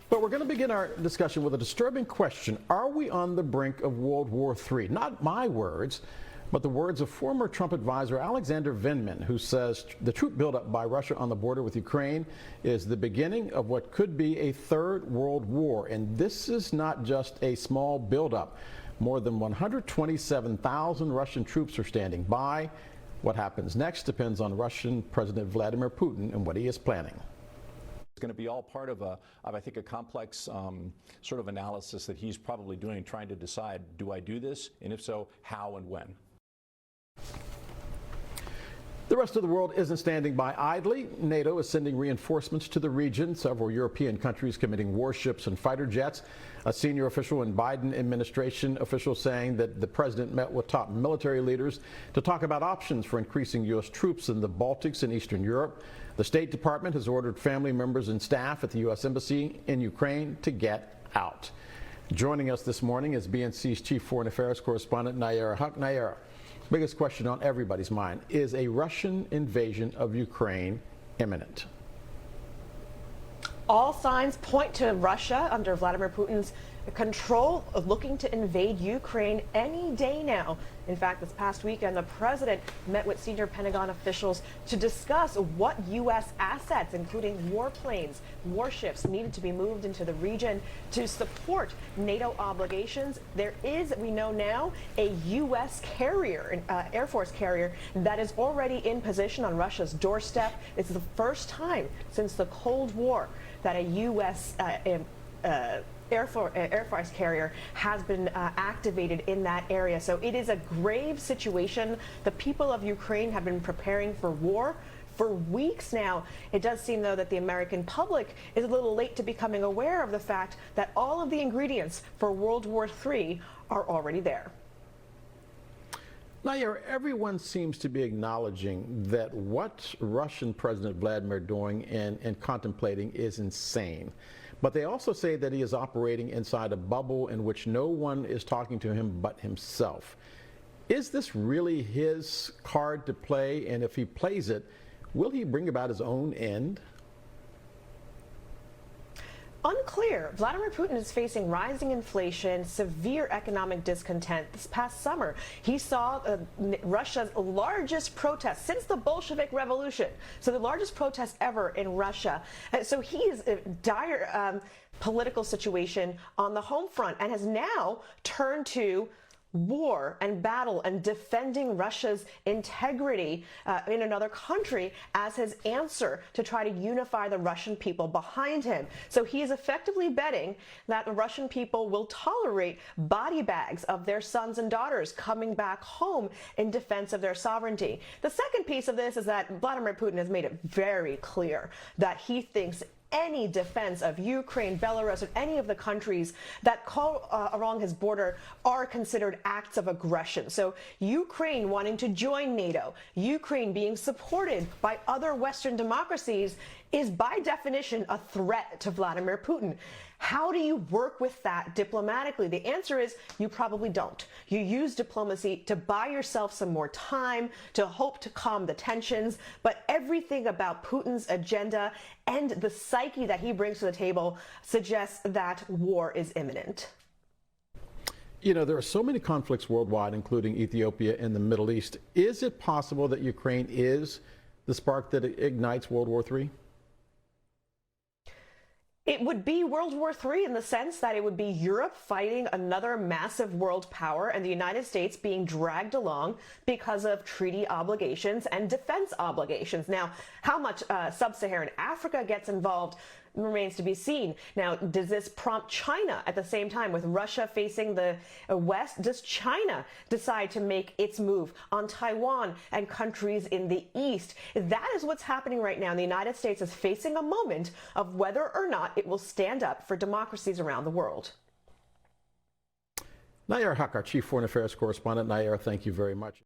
But we're going to begin our discussion with a disturbing question. Are we on the brink of World War III? Not my words, but the words of former Trump advisor Alexander Vindman, who says the troop buildup by Russia on the border with Ukraine is the beginning of what could be a third world war. And this is not just a small buildup. More than 127,000 Russian troops are standing by. What happens next depends on Russian President Vladimir Putin and what he is planning. It's going to be all part of I think, a complex sort of analysis that he's probably doing, trying to decide, do I do this? And if so, how and when? The rest of the world isn't standing by idly. NATO is sending reinforcements to the region, several European countries committing warships and fighter jets. A senior official in Biden administration officials saying that the president met with top military leaders to talk about options for increasing U.S. troops in the Baltics and Eastern Europe. The State Department has ordered family members and staff at the U.S. Embassy in Ukraine to get out. Joining us this morning is BNC's Chief Foreign Affairs Correspondent Nayara Huq. Nayara, biggest question on everybody's mind, is a Russian invasion of Ukraine imminent? All signs point to Russia under Vladimir Putin's control of looking to invade Ukraine any day now. In fact, this past weekend, the president met with senior Pentagon officials to discuss what U.S. assets, including warplanes, warships, needed to be moved into the region to support NATO obligations. There is, we know now, a U.S. carrier, an Air Force carrier, that is already in position on Russia's doorstep. It's the first time since the Cold War that a U.S. Air Force carrier has been activated in that area. So it is a grave situation. The people of Ukraine have been preparing for war for weeks now. It does seem, though, that the American public is a little late to becoming aware of the fact that all of the ingredients for World War III are already there. Nayara, everyone seems to be acknowledging that what Russian President Vladimir doing and contemplating is insane. But they also say that he is operating inside a bubble in which no one is talking to him but himself. Is this really his card to play? And if he plays it, will he bring about his own end? Unclear. Vladimir Putin is facing rising inflation, severe economic discontent. This past summer, he saw Russia's largest protest since the Bolshevik Revolution. So the largest protest ever in Russia. So he is in a dire political situation on the home front and has now turned to war and battle and defending Russia's integrity in another country as his answer to try to unify the Russian people behind him. So he is effectively betting that the Russian people will tolerate body bags of their sons and daughters coming back home in defense of their sovereignty. The second piece of this is that Vladimir Putin has made it very clear that he thinks any defense of Ukraine, Belarus, or any of the countries that call along his border are considered acts of aggression. So Ukraine wanting to join NATO, Ukraine being supported by other Western democracies is by definition a threat to Vladimir Putin. How do you work with that diplomatically? The answer is you probably don't. You use diplomacy to buy yourself some more time, to hope to calm the tensions, but everything about Putin's agenda and the psyche that he brings to the table suggests that war is imminent. You know, there are so many conflicts worldwide, including Ethiopia and the Middle East. Is it possible that Ukraine is the spark that ignites World War III? It would be World War III in the sense that it would be Europe fighting another massive world power and the United States being dragged along because of treaty obligations and defense obligations. Now, how much sub-Saharan Africa gets involved remains to be seen. Now, does this prompt China at the same time with Russia facing the West? Does China decide to make its move on Taiwan and countries in the East? That is what's happening right now. The United States is facing a moment of whether or not it will stand up for democracies around the world. Nayara Huq, our Chief Foreign Affairs Correspondent. Nayara, thank you very much.